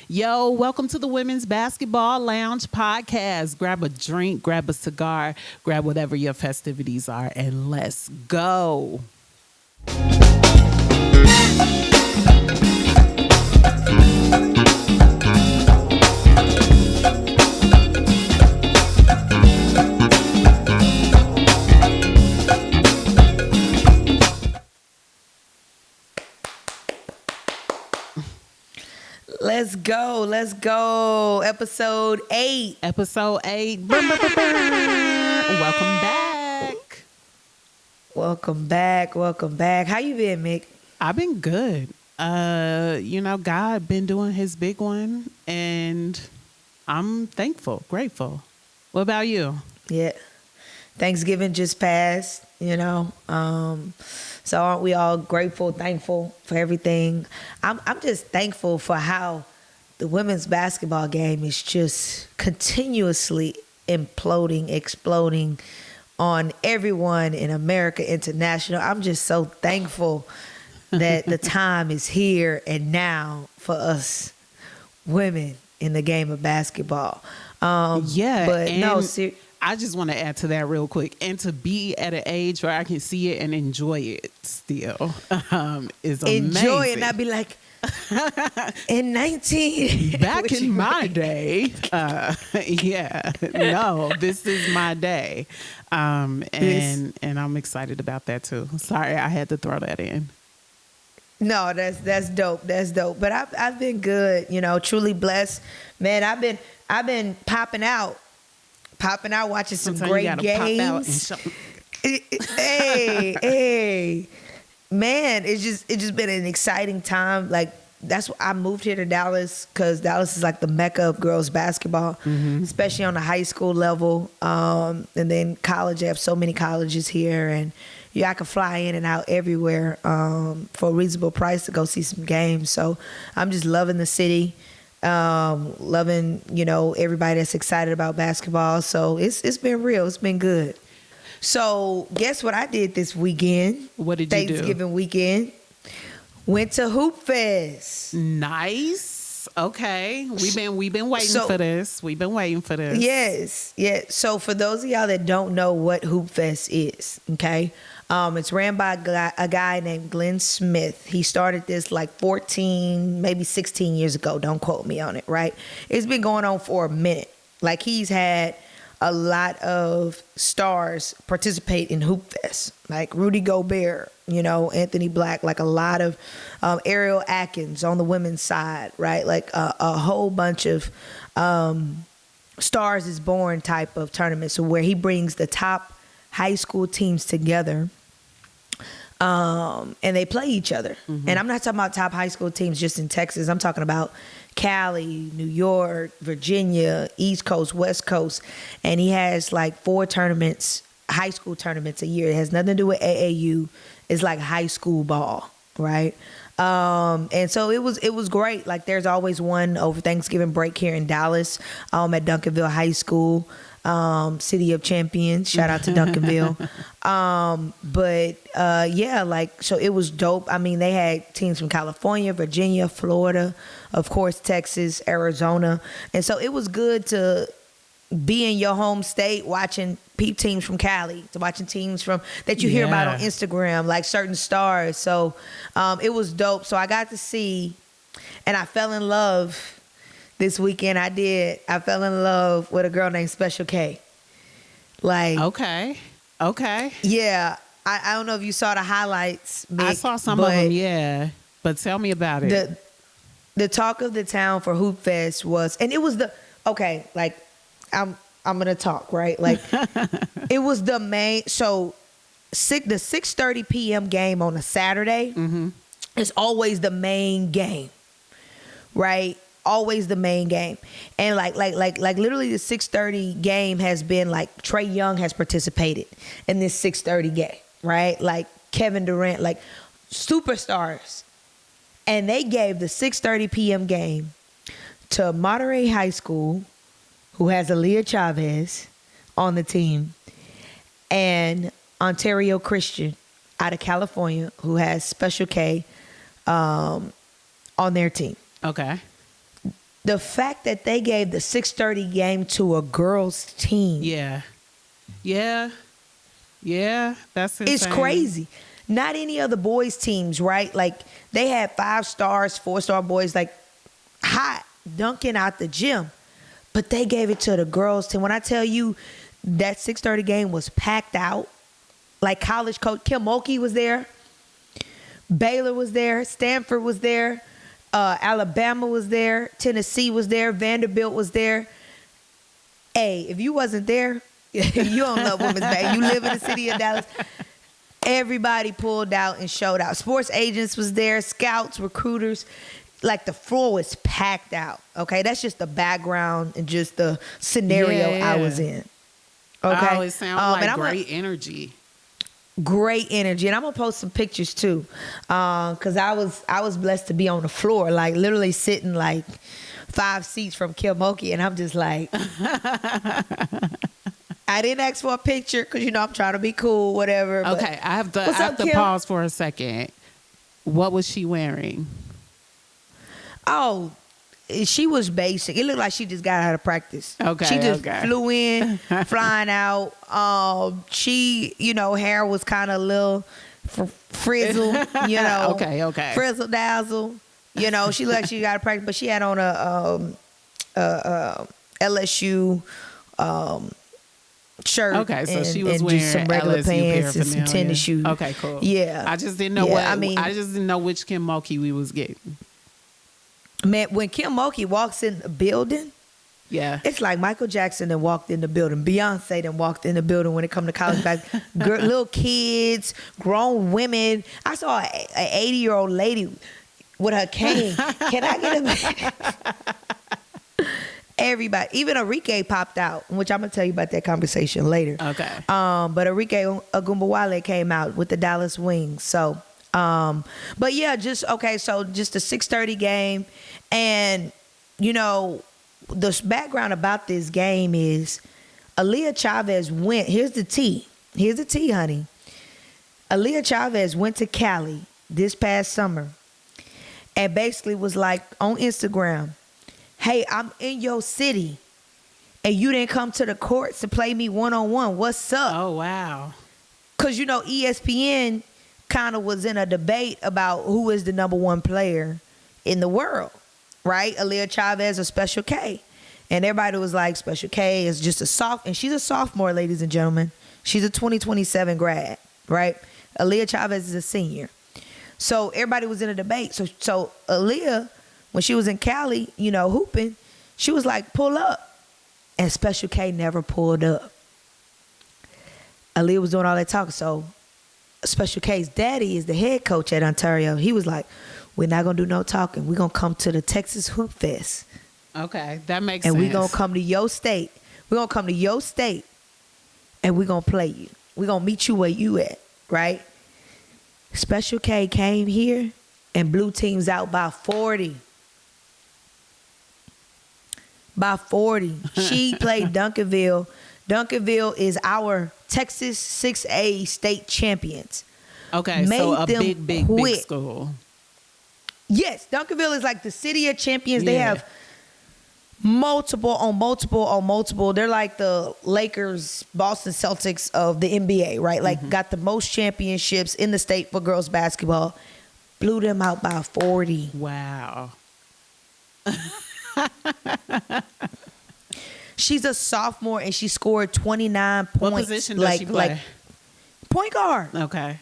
Yo, welcome to the Women's Basketball Lounge podcast. Grab a drink, grab a cigar, grab whatever your festivities are, and let's go. Let's go. Let's go. Episode 8. Episode 8. Welcome back. Welcome back. Welcome back. How you been, Mick? I've been good. God been doing his big one, and I'm thankful, grateful. What about you? Yeah. Thanksgiving just passed, So aren't we all grateful, thankful for everything? I'm just thankful for how the women's basketball game is just continuously imploding, exploding on everyone in America International. I'm just so thankful that the time is here and now for us women in the game of basketball. I just want to add to that real quick, and to be at an age where I can see it and enjoy it still is amazing. Enjoy it, and I'd be like, in 19 back in my day, this is my day, and I'm excited about that too. Sorry, I had to throw that in. No, that's dope. That's dope. But I've been good, truly blessed, man. I've been popping out watching some great games. Hey, man, it's just been an exciting time. Like, that's why I moved here to Dallas, because Dallas is like the mecca of girls basketball, especially on the high school level. And then college, I have so many colleges here, and I can fly in and out everywhere for a reasonable price to go see some games. So I'm just loving the city. Loving, everybody that's excited about basketball. So it's been real. It's been good. So guess what I did this weekend? What did you do? Thanksgiving weekend. Went to Hoopfest. Nice. Okay. We've been waiting for this. We've been waiting for this. Yes. Yeah. So for those of y'all that don't know what Hoopfest is, okay? It's ran by a guy named Glenn Smith. He started this like 14, maybe 16 years ago. Don't quote me on it, right? It's been going on for a minute. Like, he's had a lot of stars participate in Hoopfest, like Rudy Gobert, Anthony Black, like a lot of Ariel Atkins on the women's side, right? Like a whole bunch of Stars is Born type of tournaments, where he brings the top high school teams together, and they play each other. And I'm not talking about top high school teams just in Texas. I'm talking about Cali, New York, Virginia, East Coast, West Coast. And he has like 4 tournaments, high school tournaments a year. It has nothing to do with AAU. It's like high school ball, right? And so it was great. Like, there's always one over Thanksgiving break here in Dallas, at Duncanville High School. City of Champions. Shout out to Duncanville. So it was dope. I mean, they had teams from California, Virginia, Florida, of course, Texas, Arizona. And so it was good to be in your home state watching teams from Cali, to watching teams from that you hear about on Instagram, like certain stars. So it was dope. So I got to see, and I fell in love. This weekend I fell in love with a girl named Special K. Like, okay. Yeah. I don't know if you saw the highlights, Mick, I saw some of them, yeah. But tell me about it. The talk of the town for Hoopfest was, and it was I'm gonna talk, right? Like, it was the main, so the 6:30 p.m. game on a Saturday is always the main game, right? Always the main game. And like literally the 6:30 game has been like, Trae Young has participated in this 6:30 game, right? Like Kevin Durant, like superstars. And they gave the 6:30 p.m. game to Monterey High School, who has Aaliyah Chavez on the team, and Ontario Christian out of California, who has Special K on their team. Okay. the fact that they gave the 6:30 game to a girls team. Yeah. Yeah. Yeah. That's insane. It's crazy. Not any other boys teams, right? Like they had 5 stars, 4-star boys, like hot, dunking out the gym. But they gave it to the girls team. When I tell you that 6:30 game was packed out, like college coach Kim Mulkey was there, Baylor was there, Stanford was there, Alabama was there, Tennessee was there, Vanderbilt was there. Hey, if you wasn't there, you don't love women's basketball. You live in the city of Dallas. Everybody pulled out and showed out. Sports agents was there, scouts, recruiters. Like the floor was packed out. Okay, that's just the background and just the scenario I was in. Okay, oh, it sounds like great energy. Great energy, and I'm gonna post some pictures too, because I was blessed to be on the floor, like literally sitting like 5 seats from Kim Mulkey, and I'm just like, I didn't ask for a picture because I'm trying to be cool, whatever. Okay, I have to pause for a second. What was she wearing? Oh, she was basic. It looked like she just got out of practice. Okay, she just flew in, flying out. She, hair was kind of a little frizzle, Okay. Frizzle dazzle. She looked like she got out of practice, but she had on a LSU shirt. Okay, so she was and wearing just some regular LSU pants and some paraphernalia. tennis shoes. Okay, cool. Yeah, I just didn't know I just didn't know which Kim Mulkey we was getting. Man, when Kim Mulkey walks in the building, yeah, it's like Michael Jackson then walked in the building. Beyonce then walked in the building when it come to college basketball. Little kids, grown women. I saw an 80-year-old lady with her cane. Can I get a Everybody, even Enrique popped out, which I'm gonna tell you about that conversation later. Okay. But Enrique Ogwumike came out with the Dallas Wings. So, but yeah, just a 6:30 game, and the background about this game is Aaliyah Chavez went. Here's the tea. Here's the tea, honey. Aaliyah Chavez went to Cali this past summer, and basically was like on Instagram, hey, I'm in your city, and you didn't come to the courts to play me one-on-one. What's up? Oh, wow. Because, ESPN kind of was in a debate about who is the number 1 player in the world, right? Aaliyah Chavez or Special K. And everybody was like, Special K is just and she's a sophomore, ladies and gentlemen. She's a 2027 grad, right? Aaliyah Chavez is a senior. So everybody was in a debate. So Aaliyah, when she was in Cali, hooping, she was like, pull up. And Special K never pulled up. Aaliyah was doing all that talking. So Special K's daddy is the head coach at Ontario. He was like, we're not going to do no talking. We're going to come to the Texas Hoopfest. Okay, that makes sense. And we're going to come to your state. We're going to come to your state, and we're going to play you. We're going to meet you where you at, right? Special K came here and blew teams out by 40. By 40. She played Duncanville. Duncanville is our Texas 6A state champions. Okay, so a big school. Yes, Duncanville is like the city of champions. Yeah. They have multiple. They're like the Lakers, Boston Celtics of the NBA, right? Like got the most championships in the state for girls basketball. Blew them out by 40. Wow. She's a sophomore and she scored 29 points. What position does she play? Like point guard. Okay.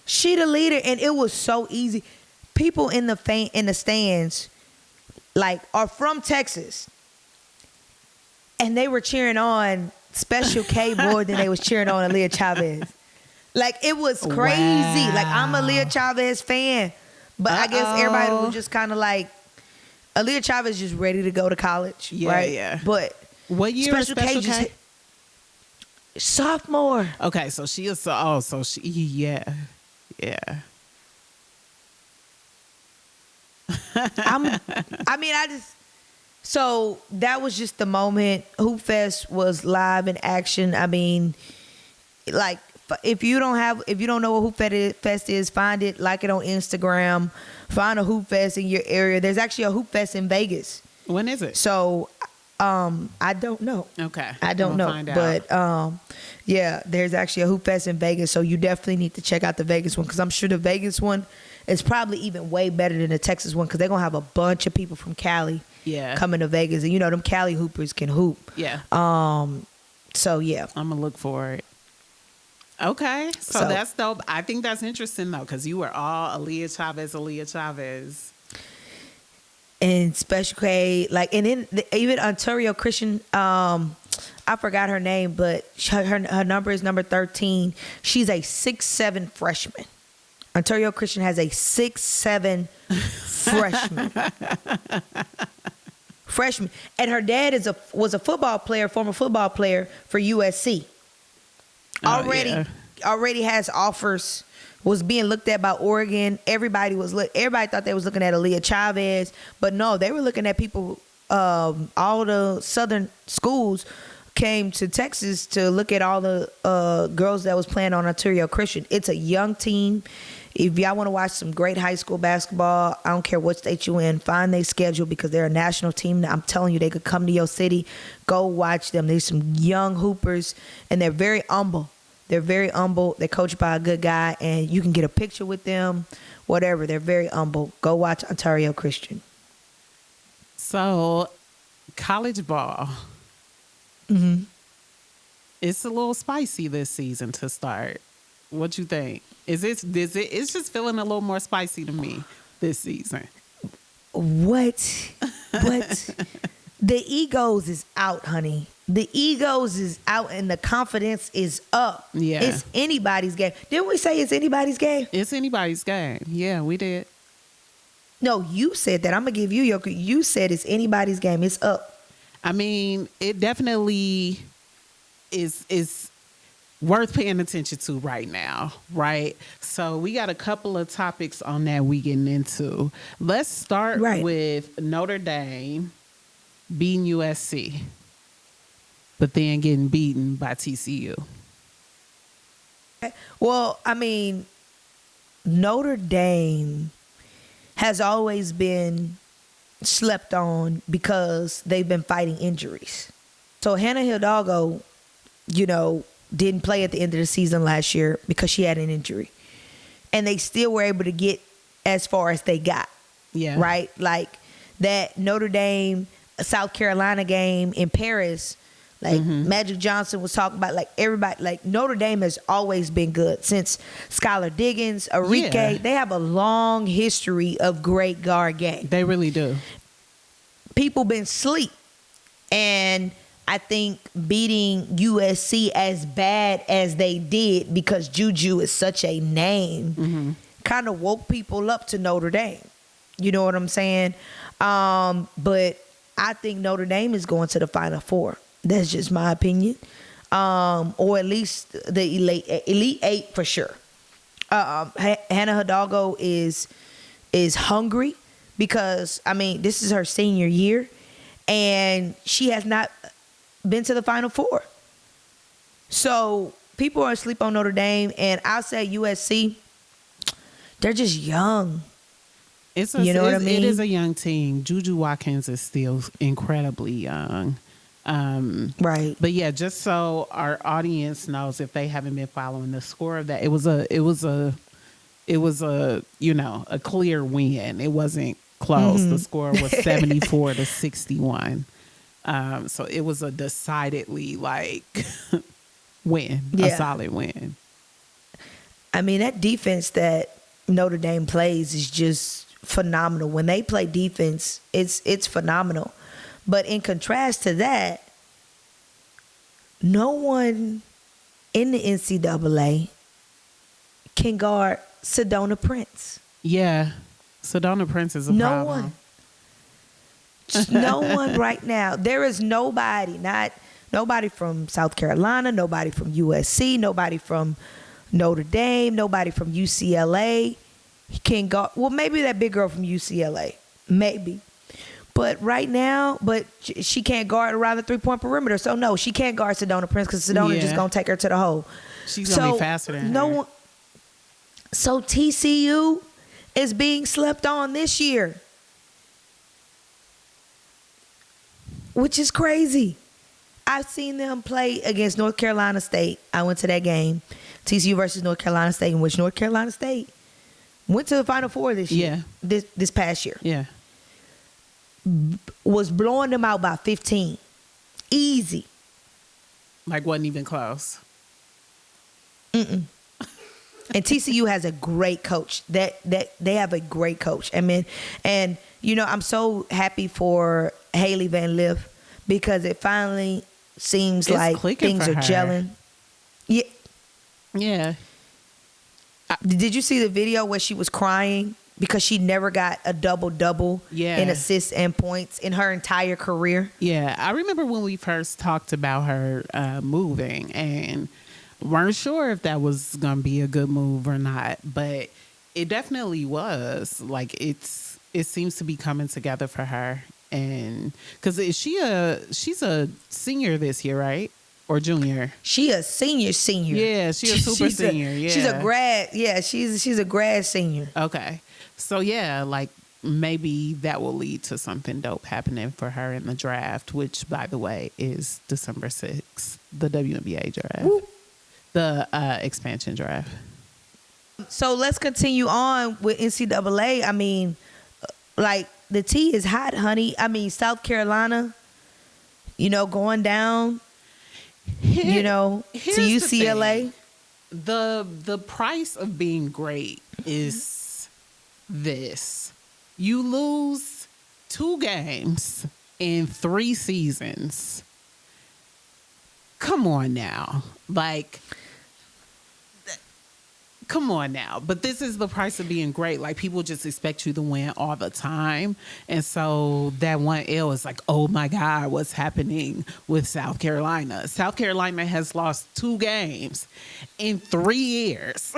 She the leader, and it was so easy. People in the stands are from Texas, and they were cheering on Special K more than they was cheering on Aaliyah Chavez. It was crazy. Wow. I'm a Aaliyah Chavez fan, but I guess everybody was just kind of like, Aaliyah Chavez just ready to go to college, right? Yeah. But what year Special K? Just sophomore. Okay, so she is yeah. So that was just the moment. Hoopfest was live in action. I mean, if you don't know what Hoopfest is, find it, like it on Instagram. Find a Hoopfest in your area. There's actually a Hoopfest in Vegas. When is it? So, I don't know. Okay. I don't know. Find out. But yeah, there's actually a Hoopfest in Vegas, so you definitely need to check out the Vegas one, because I'm sure the Vegas one is probably even way better than the Texas one, because they're gonna have a bunch of people from Cali coming to Vegas, and you know them Cali hoopers can hoop. Yeah. So yeah, I'm gonna look for it. Okay, so that's dope. I think that's interesting though, because you were all Aaliyah Chavez. And Special K, like, and then even Ontario Christian, I forgot her name, but her number is number 13. She's a 6'7" freshman. Ontario Christian has a 6'7" freshman, and her dad was a former football player for USC. Already has offers. Was being looked at by Oregon. Everybody thought they was looking at Aaliyah Chavez, but no, they were looking at people. All the southern schools came to Texas to look at all the girls that was playing on Ontario Christian. It's a young team. If y'all want to watch some great high school basketball, I don't care what state you in, find their schedule, because they're a national team. I'm telling you, they could come to your city. Go watch them. There's some young hoopers, and they're very humble. They're very humble. They're coached by a good guy, and you can get a picture with them, whatever. They're very humble. Go watch Ontario Christian. So, college ball. Mm-hmm. It's a little spicy this season to start. What you think? It's just feeling a little more spicy to me this season. What? The egos is out, honey. The egos is out and the confidence is up. Yeah. It's anybody's game. Didn't we say it's anybody's game? It's anybody's game. Yeah, we did. No, you said that. I'm going to give you you said it's anybody's game. It's up. I mean, it definitely is worth paying attention to right now, right? So we got a couple of topics on that we getting into. Let's start with Notre Dame beating USC, but then getting beaten by TCU. Well, I mean, Notre Dame has always been slept on because they've been fighting injuries. So Hannah Hidalgo, didn't play at the end of the season last year because she had an injury. And they still were able to get as far as they got. Yeah. Right? Like that Notre Dame, South Carolina game in Paris, like Magic Johnson was talking about, like everybody, like Notre Dame has always been good since Skylar Diggins, Enrique. Yeah. They have a long history of great guard game. They really do. People been sleep. And I think beating USC as bad as they did, because Juju is such a name, kind of woke people up to Notre Dame. You know what I'm saying? But I think Notre Dame is going to the Final Four. That's just my opinion. Or at least the Elite Eight for sure. Hannah Hidalgo is hungry because, I mean, this is her senior year, and she has not been to the Final Four. So people are asleep on Notre Dame, and I'll say USC, they're just young. What I mean? It is a young team. Juju Watkins is still incredibly young. Right. But yeah, just so our audience knows, if they haven't been following the score of that, it was a a clear win. It wasn't close. The score was 74-61. So it was a decidedly win, a solid win. I mean, that defense that Notre Dame plays is just phenomenal. When they play defense, it's phenomenal. But in contrast to that, no one in the NCAA can guard Sedona Prince. Yeah, Sedona Prince is a problem. No one right now. There is nobody from South Carolina, nobody from USC, nobody from Notre Dame, nobody from UCLA can guard. Well, maybe that big girl from UCLA, maybe. But right now, she can't guard around the 3-point perimeter. So no, she can't guard Sedona Prince because Sedona just gonna take her to the hole. She's gonna be faster than her. So TCU is being slept on this year. which is crazy. I've seen them play against North Carolina State. I went to that game, TCU versus North Carolina State, in which North Carolina State went to the Final Four this year. This past year. Yeah. Was blowing them out by 15. Easy. Like, wasn't even close. Mm-mm. And TCU has a great coach. That they have a great coach. I mean, and you know, I'm so happy for Haley Van Lith because it finally seems like things are gelling. Yeah. Yeah. Did you see the video where she was crying because she never got a double-double in assists and points in her entire career? Yeah. I remember when we first talked about her moving and weren't sure if that was going to be a good move or not, but it definitely was. Like, it seems to be coming together for her. And because she's a senior this year, right? Or junior? She a senior. Yeah, she's a super senior. Yeah, she's a grad. Yeah, she's a grad senior. Okay, so yeah, like maybe that will lead to something dope happening for her in the draft, which, by the way, is December 6th, the WNBA draft, the expansion draft. So let's continue on with NCAA. I mean, like, the tea is hot, honey. I mean, South Carolina, you know, going down, you know, to UCLA. The price of being great is this. You lose 2 games in 3 seasons. Come on now. Like, come on now. But this is the price of being great. Like, people just expect you to win all the time. And so that one L is like, oh my God, what's happening with South Carolina? South Carolina has lost 2 games in 3 years.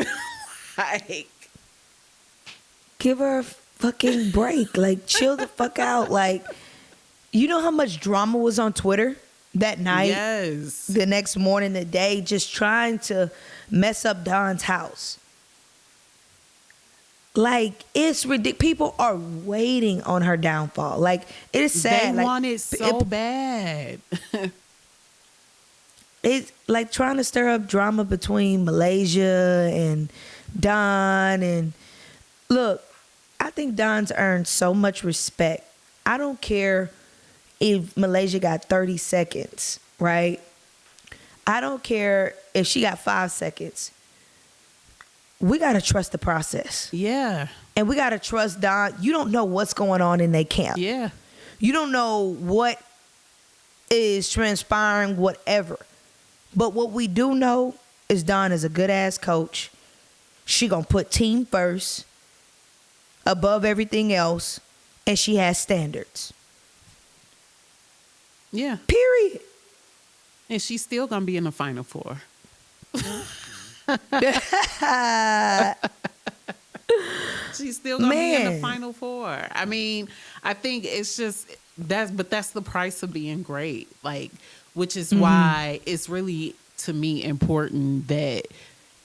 Like, give her a fucking break. Like, chill the fuck out. Like, you know how much drama was on Twitter that night? Yes. The next morning, the day, just trying to mess up Don's house. Like, it's ridiculous. People are waiting on her downfall. Like, it is sad. They want it so bad. It's like trying to stir up drama between Malaysia and Don. And look, I think Don's earned so much respect. I don't care if Malaysia got 30 seconds, right? I don't care if she got 5 seconds. We got to trust the process. Yeah. And we got to trust Don. You don't know what's going on in their camp. Yeah. You don't know what is transpiring, whatever. But what we do know is Don is a good-ass coach. She going to put team first, above everything else, and she has standards. Yeah. Period. And she's still going to be in the Final Four. She's still gonna be in the Final Four. I mean, I think it's just that's the price of being great. Like, which is why it's really, to me, important that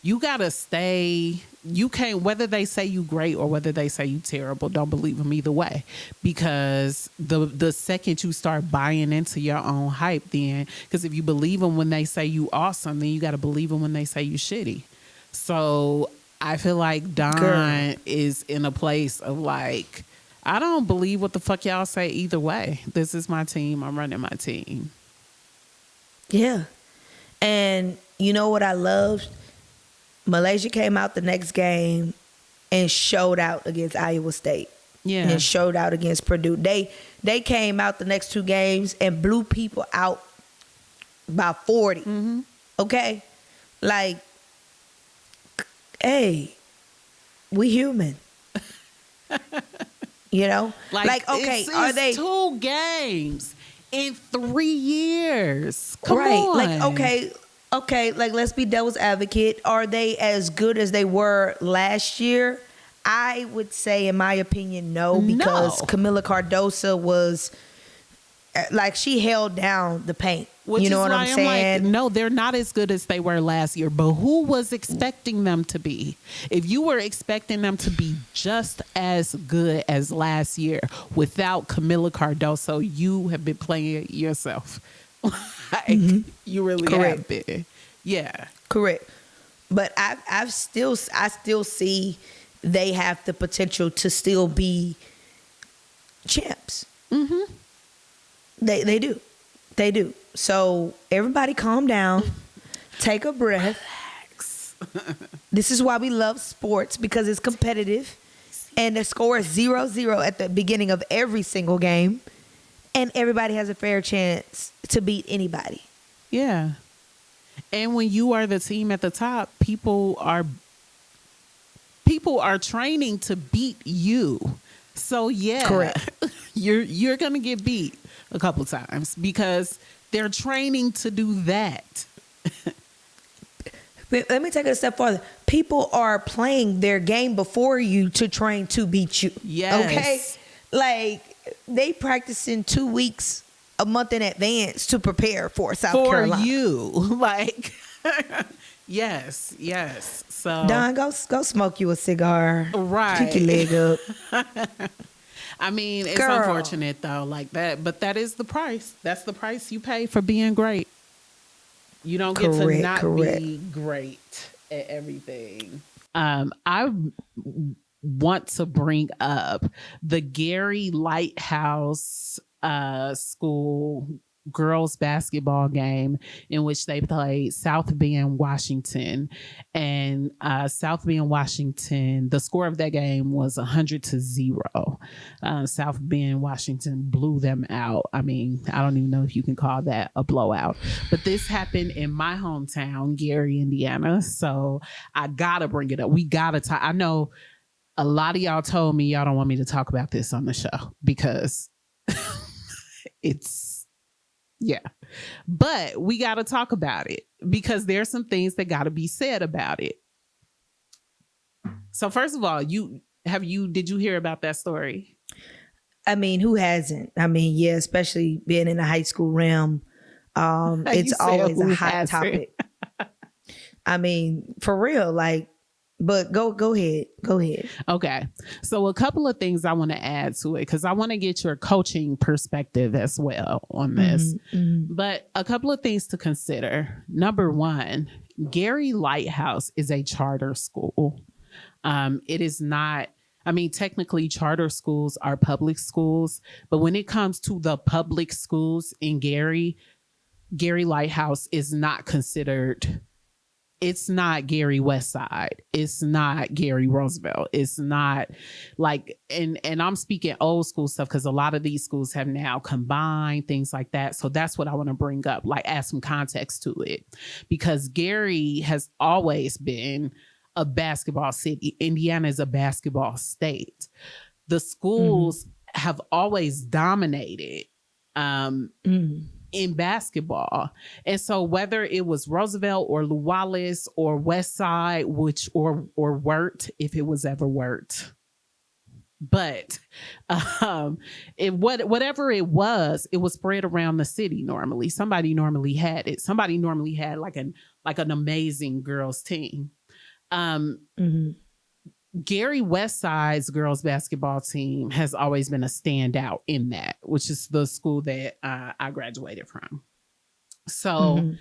you gotta stay. You can't, whether they say you great or whether they say you terrible, don't believe them either way. Because the second you start buying into your own hype, then, because if you believe them when they say you awesome, then you got to believe them when they say you shitty. So I feel like Don is in a place of like, I don't believe what the fuck y'all say either way. This is my team. I'm running my team. Yeah. And you know what I loved? Malaysia came out the next game and showed out against Iowa State. Yeah. And showed out against Purdue. They came out the next 2 games and blew people out by 40. Mm-hmm. Okay? Like, hey, we human. You know? Like okay, are they 2 games in 3 years? Come right. on. Like, okay, like, let's be devil's advocate. Are they as good as they were last year? I would say, in my opinion, no, because Camila Cardoso was, like, she held down the paint. Which you know is what why I'm I'm saying? like, no, they're not as good as they were last year. But who was expecting them to be? If you were expecting them to be just as good as last year without Camila Cardoso, you have been playing yourself. Like, you really have Correct. been. Yeah. Correct. But I still see they have the potential to still be champs. They do. They do. So everybody calm down. Take a breath. This is why we love sports, because it's competitive. And the score is 0-0 at the beginning of every single game. And everybody has a fair chance to beat anybody. Yeah. And when you are the team at the top, people are training to beat you. So yeah, Correct. you're gonna get beat a couple times because they're training to do that. But let me take it a step further. People are playing their game before you to train to beat you. Yes. Okay? Like, they practice in 2 weeks, a month in advance to prepare for South Carolina. For you. Like, yes. So Don, go smoke you a cigar. Right. Kick your leg up. I mean, it's Girl. unfortunate though, like that, but that is the price. That's the price you pay for being great. You don't get to not be great at everything. I want to bring up the Gary Lighthouse school girls basketball game in which they played South Bend, Washington, and South Bend, Washington. The score of that game was 100-0. South Bend, Washington blew them out. I mean, I don't even know if you can call that a blowout, but this happened in my hometown, Gary, Indiana. So I gotta bring it up. We gotta talk. I know a lot of y'all told me y'all don't want me to talk about this on the show because yeah, but we got to talk about it because there's some things that got to be said about it. So first of all, did you hear about that story? I mean, who hasn't? I mean, yeah, especially being in the high school realm. It's always a hot topic. I mean, for real, like, but go ahead. Okay. So a couple of things I want to add to it because I want to get your coaching perspective as well on this. But a couple of things to consider. Number one, Gary Lighthouse is a charter school. It is not, I mean, technically charter schools are public schools, but when it comes to the public schools in Gary Lighthouse is not considered. It's not Gary Westside. It's not Gary Roosevelt. It's not like, and I'm speaking old school stuff because a lot of these schools have now combined things like that. So that's what I want to bring up, like add some context to it, because Gary has always been a basketball city. Indiana is a basketball state. The schools have always dominated. In basketball. And so whether it was Roosevelt or Lew Wallace or West Side, or Wirt, if it was ever Wirt. But whatever it was spread around the city normally. Somebody normally had it. Somebody normally had like an amazing girls team. Gary Westside's girls basketball team has always been a standout in that, which is the school that I graduated from. So,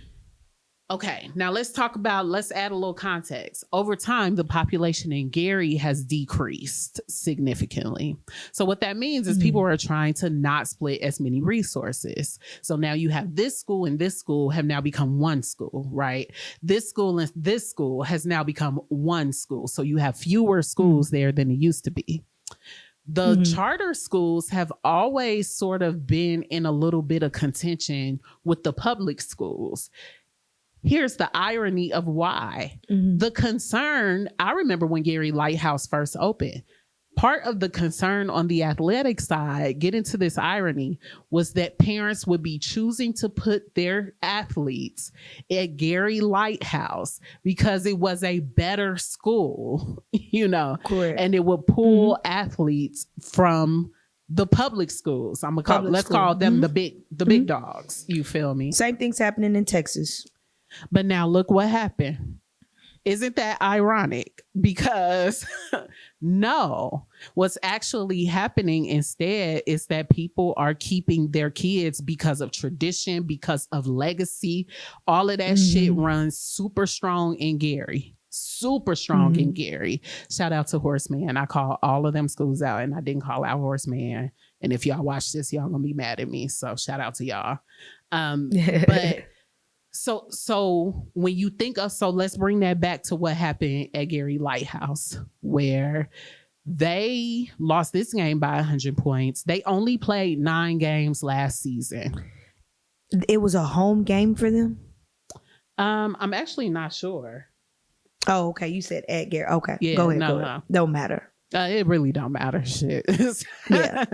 okay, now let's add a little context. Over time, the population in Gary has decreased significantly. So what that means is people are trying to not split as many resources. So now you have this school and this school have now become one school, right? This school and this school has now become one school. So you have fewer schools there than it used to be. The charter schools have always sort of been in a little bit of contention with the public schools. Here's the irony of why. The concern, I remember when Gary Lighthouse first opened, part of the concern on the athletic side, get into this irony, was that parents would be choosing to put their athletes at Gary Lighthouse because it was a better school, you know, Correct. and it would pull athletes from the public schools. Let's call them the big dogs. You feel me? Same thing's happening in Texas. But now look what happened. Isn't that ironic? Because no, what's actually happening instead is that people are keeping their kids because of tradition, because of legacy. All of that shit runs super strong in Gary. Super strong in Gary. Shout out to Horseman. I call all of them schools out and I didn't call out Horseman. And if y'all watch this, y'all gonna be mad at me. So shout out to y'all. But so when you think of, so let's bring that back to what happened at Gary Lighthouse, where they lost this game by 100 points. They only played 9 games last season. It was a home game for them? I'm actually not sure. Oh, okay. You said at Gary. Okay. Yeah, go ahead. no. Don't matter. It really don't matter. Shit. Yeah.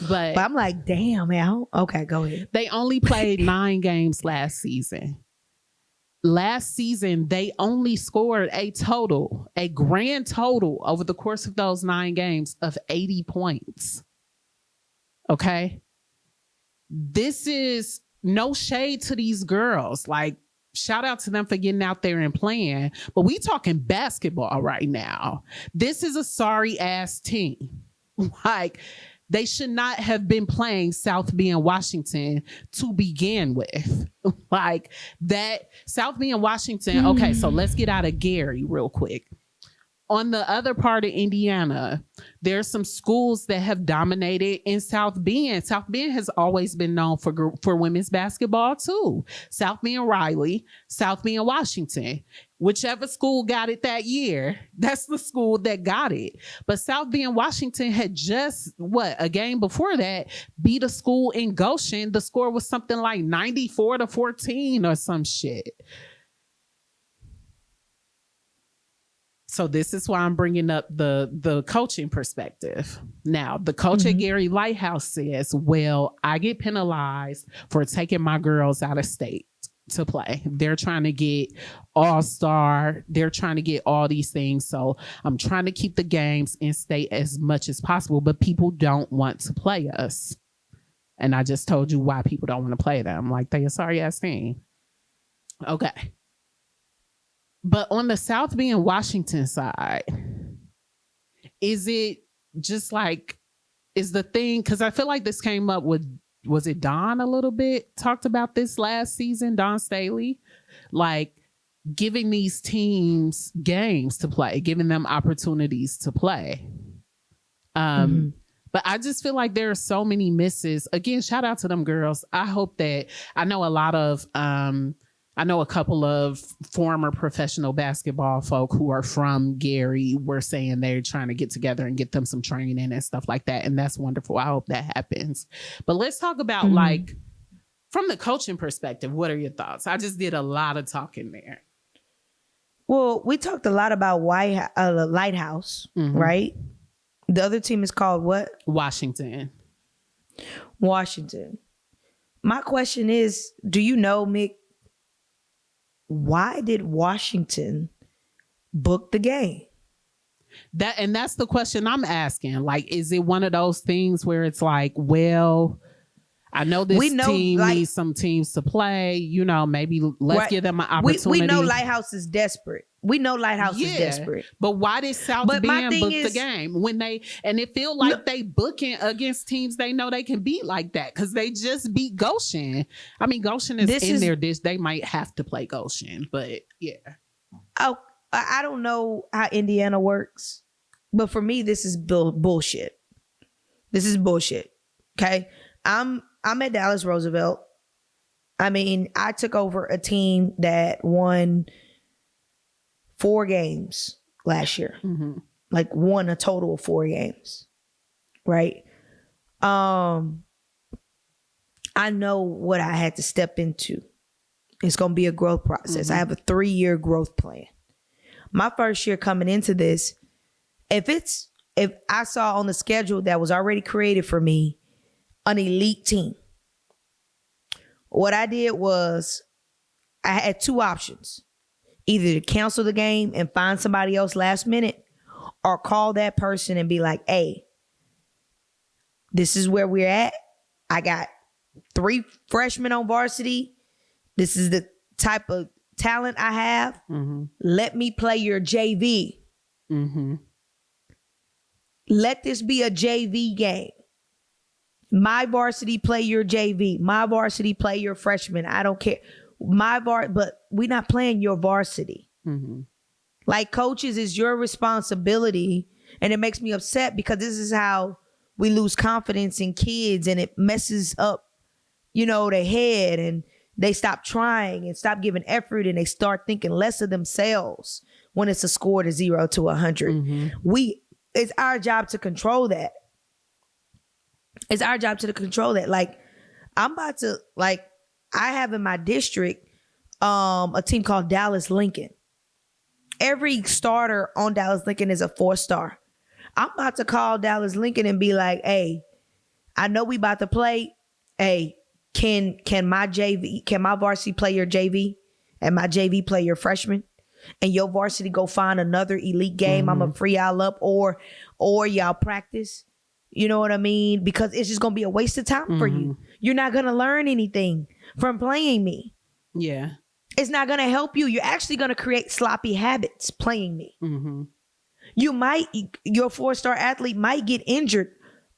But I'm like, damn, man. Okay, go ahead. They only played 9 games last season. Last season, they only scored a grand total over the course of those 9 games of 80 points. Okay. This is no shade to these girls. Like, shout out to them for getting out there and playing. But we talking basketball right now. This is a sorry ass team. Like, they should not have been playing South Bend, Washington to begin with. Like that, South Bend, Washington. Okay, so let's get out of Gary real quick. On the other part of Indiana, there's some schools that have dominated in South Bend. South Bend has always been known for women's basketball too. South Bend Riley, South Bend Washington. Whichever school got it that year, that's the school that got it. But South Bend Washington had just, a game before that, beat a school in Goshen. The score was something like 94-14 or some shit. So this is why I'm bringing up the coaching perspective. Now, the coach at Gary Lighthouse says, well, I get penalized for taking my girls out of state to play. They're trying to get all-star. They're trying to get all these things. So I'm trying to keep the games in state as much as possible, but people don't want to play us. And I just told you why people don't want to play them. Like, they a sorry-ass team. Okay. But on the South Bend, Washington side, is it just like, is the thing, because I feel like this came up with, was it Don a little bit? Talked about this last season, Don Staley, like giving these teams games to play, giving them opportunities to play. But I just feel like there are so many misses. Again, shout out to them girls. I hope that, I know a couple of former professional basketball folk who are from Gary were saying they're trying to get together and get them some training and stuff like that. And that's wonderful. I hope that happens. But let's talk about like, from the coaching perspective, what are your thoughts? I just did a lot of talking there. Well, we talked a lot about Lighthouse, right? The other team is called what? Washington. My question is, do you know, Mick, why did Washington book the game? That's the question I'm asking. Like, is it one of those things where it's like, well, I know this team needs some teams to play, you know, maybe let's give them an opportunity. We know Lighthouse is desperate. Is desperate. But why did South Bend book the game when it feel like they booking against teams they know they can beat like that? Because they just beat Goshen. I mean, Goshen is their dish. They might have to play Goshen, but yeah. Oh, I don't know how Indiana works, but for me, this is bullshit. This is bullshit. Okay. I'm at Dallas Roosevelt. I mean, I took over a team that won 4 games last year. Like won a total of 4 games. Right? I know what I had to step into. It's going to be a growth process. I have a 3-year growth plan. My first year coming into this, if I saw on the schedule that was already created for me an elite team, what I did was I had 2 options. Either to cancel the game and find somebody else last minute, or call that person and be like, hey, This is where we're at. I got 3 freshmen on varsity. This is the type of talent I have. Mm-hmm. Let me play your JV. Mm-hmm. Let this be a JV game. My varsity play your JV. My varsity play your freshman. I don't care. But we're not playing your varsity. Mm-hmm. Like, coaches, is your responsibility. And it makes me upset because this is how we lose confidence in kids, and it messes up, their head, and they stop trying and stop giving effort, and they start thinking less of themselves when it's a score to 0 to 100. Mm-hmm. It's our job to control that. It's our job to control that. Like, I have in my district a team called Dallas Lincoln. Every starter on Dallas Lincoln is a 4-star. I'm about to call Dallas Lincoln and be like, hey, I know we about to play. Hey, can my varsity play your JV and my JV play your freshman? And your varsity go find another elite game. Mm-hmm. I'm a free y'all up or y'all practice. You know what I mean? Because it's just going to be a waste of time for you. You're not going to learn anything from playing me. Yeah. It's not going to help you. You're actually going to create sloppy habits playing me. Mm-hmm. Your 4-star athlete might get injured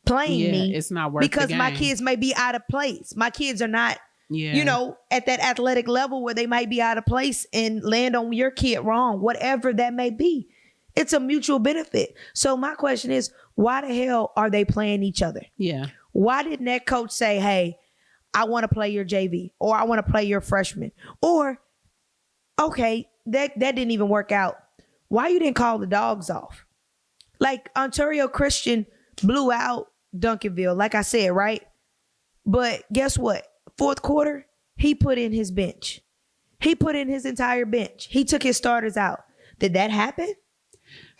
playing me. It's not worth because the game. My kids may be out of place. My kids are not, at that athletic level where they might be out of place and land on your kid wrong, whatever that may be. It's a mutual benefit. So my question is, why the hell are they playing each other? Yeah. Why didn't that coach say, hey, I want to play your JV, or I want to play your freshman? Or, okay, that didn't even work out. Why you didn't call the dogs off? Like, Ontario Christian blew out Duncanville, like I said, right? But guess what? 4th quarter, he put in his bench. He put in his entire bench. He took his starters out. Did that happen?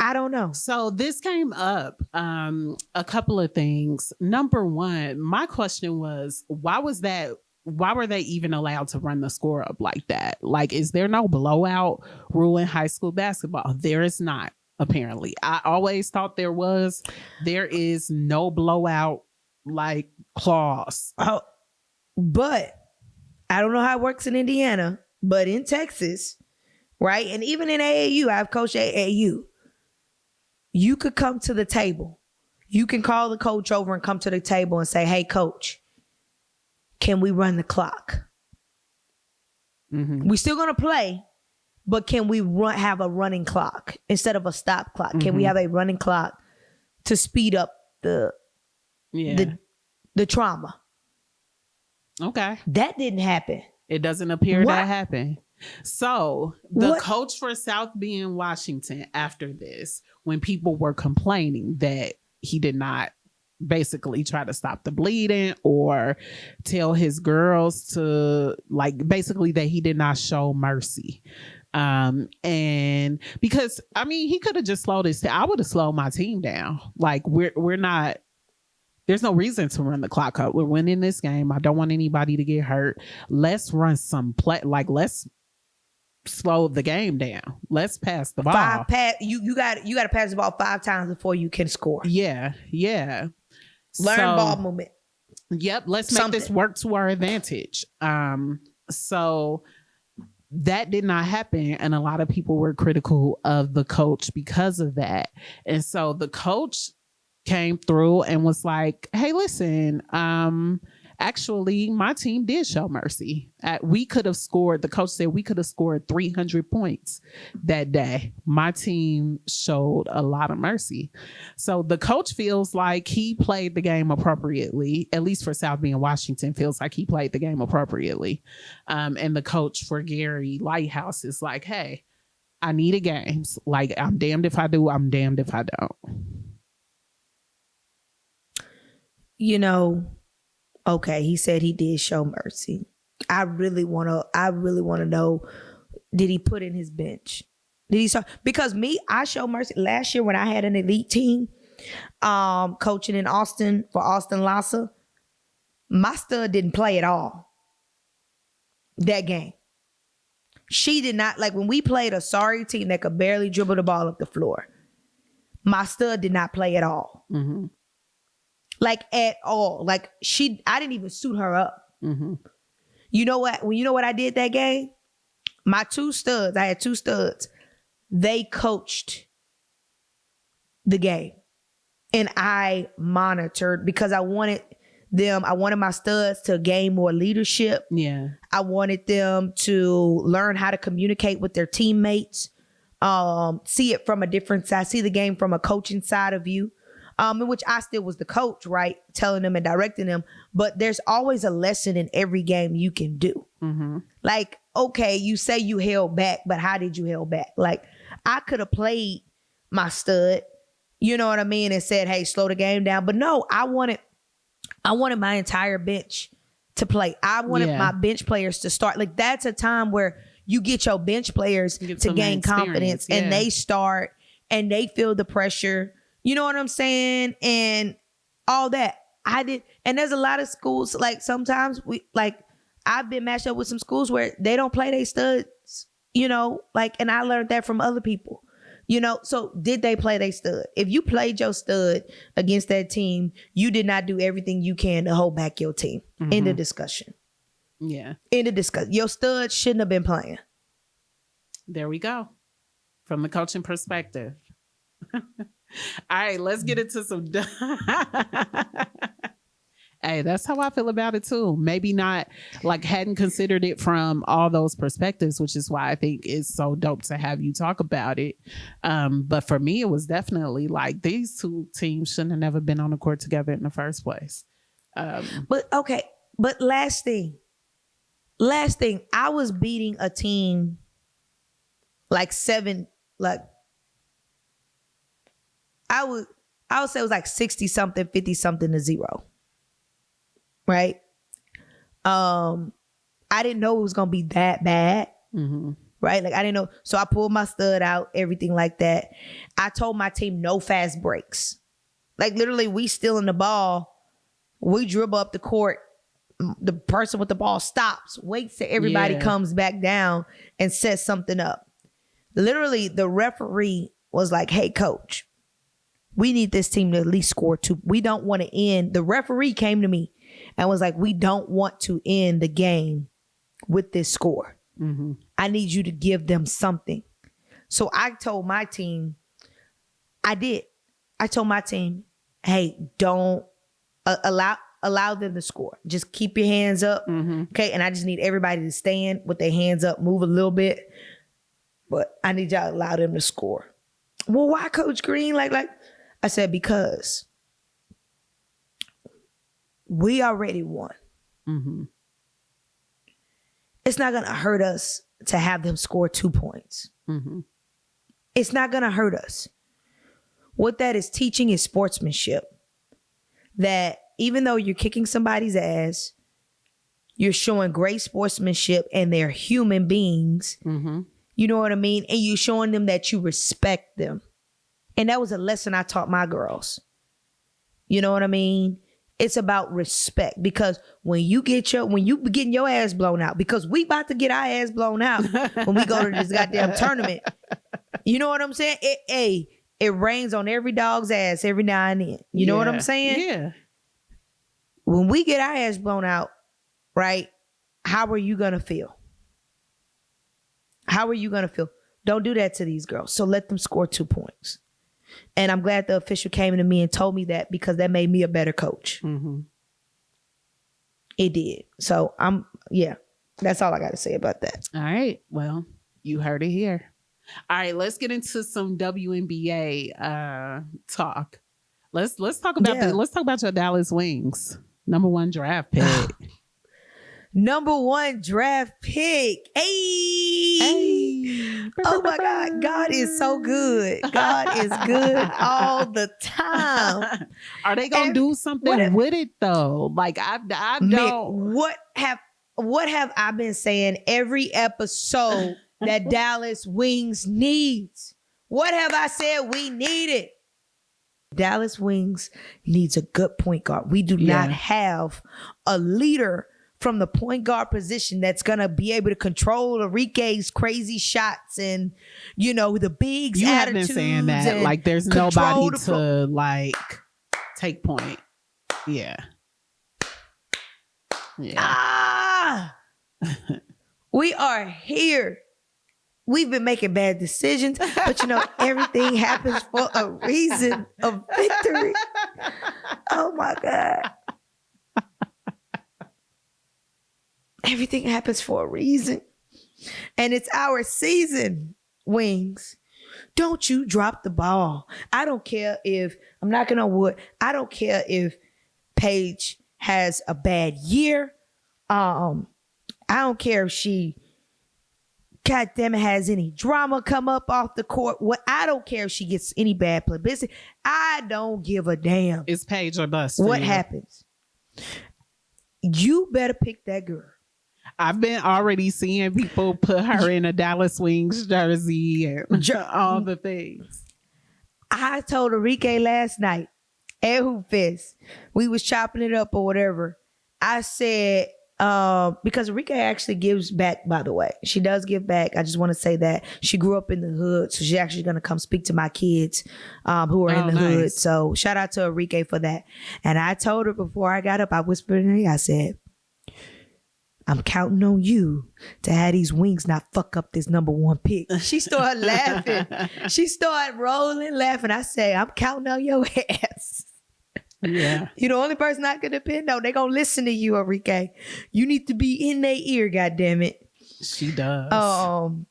I don't know. So this came up, a couple of things. Number one, my question was, why were they even allowed to run the score up like that? Like, is there no blowout rule in high school basketball? There is not, apparently. I always thought there was. There is no blowout, like, clause. Oh, but I don't know how it works in Indiana, but in Texas, right? And even in AAU, I've coached AAU. You could come to the table. You can call the coach over and come to the table and say, hey, coach, can we run the clock? Mm-hmm. We're still going to play, but can we have a running clock instead of a stop clock? Mm-hmm. Can we have a running clock to speed up the trauma? Okay. That didn't happen. It doesn't appear that happened. So the coach for South Bend, Washington, after this, when people were complaining that he did not basically try to stop the bleeding or tell his girls to, like, basically that he did not show mercy. And because, I mean, he could have just slowed his, I would have slowed my team down. Like, we're not, there's no reason to run the clock up. We're winning this game. I don't want anybody to get hurt. Let's run some play. Like, let's slow the game down. Let's pass the ball. You got to pass the ball 5 times before you can score. Yeah. Learn ball movement. Yep. Let's make this work to our advantage. So that did not happen. And a lot of people were critical of the coach because of that. And so the coach came through and was like, hey, listen, actually, my team did show mercy. We could have scored, the coach said we could have scored 300 points that day. My team showed a lot of mercy. So the coach feels like he played the game appropriately, at least for South Bend, Washington, feels like he played the game appropriately. And the coach for Gary Lighthouse is like, hey, I needed games. Like, I'm damned if I do, I'm damned if I don't. You know, okay, he said he did show mercy. I really want to know, did he put in his bench? Did he start? Because I showed mercy last year when I had an elite team, coaching in Austin for Austin Lassa. My stud didn't play at all that game. She did not, like, when we played a sorry team that could barely dribble the ball up the floor, my stud did not play at all. Mm-hmm. like at all. Like I didn't even suit her up. Mm-hmm. You know what? When you know what I did that game? My two studs, I had two studs. They coached the game. And I monitored because I wanted my studs to gain more leadership. Yeah. I wanted them to learn how to communicate with their teammates, see it from a different side, see the game from a coaching side of view, in which I still was the coach, right? Telling them and directing them. But there's always a lesson in every game you can do. Mm-hmm. Like, okay, you say you held back, but how did you held back? Like, I could have played my stud, you know what I mean, and said, hey, slow the game down. But no, I wanted my entire bench to play. I wanted my bench players to start. Like, that's a time where you get your bench players to gain confidence and they start and they feel the pressure. You know what I'm saying? And all that. I did. And there's a lot of schools, like sometimes I've been matched up with some schools where they don't play their studs, you know, like, and I learned that from other people. You know, so did they play their stud? If you played your stud against that team, you did not do everything you can to hold back your team. Mm-hmm. In the discussion. Yeah. In the discussion. Your stud shouldn't have been playing. There we go. From the coaching perspective. All right, let's get into some. Hey, that's how I feel about it too. Maybe not like hadn't considered it from all those perspectives, which is why I think it's so dope to have you talk about it. But for me, it was definitely like these two teams shouldn't have never been on the court together in the first place. But last thing, I was beating a team like I would say it was like 60 something, 50 something to 0. Right. I didn't know it was going to be that bad. Mm-hmm. Right. Like I didn't know. So I pulled my stud out, everything like that. I told my team no fast breaks. Like literally we stealing the ball. We dribble up the court. The person with the ball stops, waits till everybody comes back down and sets something up. Literally the referee was like, hey coach, we need this team to at least score 2. We don't want to end. The referee came to me and was like, we don't want to end the game with this score. Mm-hmm. I need you to give them something. So I told my team, I told my team, hey, don't allow them to score. Just keep your hands up. Mm-hmm. Okay. And I just need everybody to stand with their hands up, move a little bit. But I need y'all to allow them to score. Well, why, Coach Green? Like I said, because we already won. Mm-hmm. It's not going to hurt us to have them score 2 points. Mm-hmm. It's not going to hurt us. What that is teaching is sportsmanship. That even though you're kicking somebody's ass, you're showing great sportsmanship and they're human beings. Mm-hmm. You know what I mean? And you're showing them that you respect them. And that was a lesson I taught my girls. You know what I mean? It's about respect, because when you getting your ass blown out, because we about to get our ass blown out when we go to this goddamn tournament. You know what I'm saying? It rains on every dog's ass every now and then. You know what I'm saying? Yeah. When we get our ass blown out, right? How are you going to feel? How are you going to feel? Don't do that to these girls. So let them score 2 points. And I'm glad the official came to me and told me that, because that made me a better coach. Mm-hmm. It did. So that's all I got to say about that. All right. Well, you heard it here. All right. Let's get into some WNBA talk. Let's talk about let's talk about your Dallas Wings. #1 draft pick. #1 draft pick. Hey. Oh my God. God is so good. God is good all the time. Are they going to do something with it though? Like I don't. What have I been saying every episode that Dallas Wings needs? What have I said we needed? Dallas Wings needs a good point guard. We do not have a leader from the point guard position that's going to be able to control Enrique's crazy shots and, you know, the bigs attitudes. You have been saying that. Like, there's nobody to, like, take point. Yeah. We are here. We've been making bad decisions, but everything happens for a reason of victory. Oh my God. Everything happens for a reason. And it's our season, Wings. Don't you drop the ball. I don't care if, I'm knocking on wood, I don't care if Paige has a bad year. I don't care if she, goddamn it, has any drama come up off the court. I don't care if she gets any bad publicity. I don't give a damn. It's Paige or bust. What happens? You better pick that girl. I've been already seeing people put her in a Dallas Wings jersey and all the things. I told Enrique last night at Hoopfest, we was chopping it up or whatever. I said, because Enrique actually gives back, by the way. She does give back. I just want to say that. She grew up in the hood, so she's actually going to come speak to my kids who are in the hood. So shout out to Enrique for that. And I told her before I got up, I whispered in her ear, I said, I'm counting on you to have these Wings not fuck up this number one pick. She started laughing. She started rolling, laughing. I say, I'm counting on your ass. Yeah. You're the only person I can depend on. They gonna listen to you, Enrique. You need to be in their ear, goddammit. She does.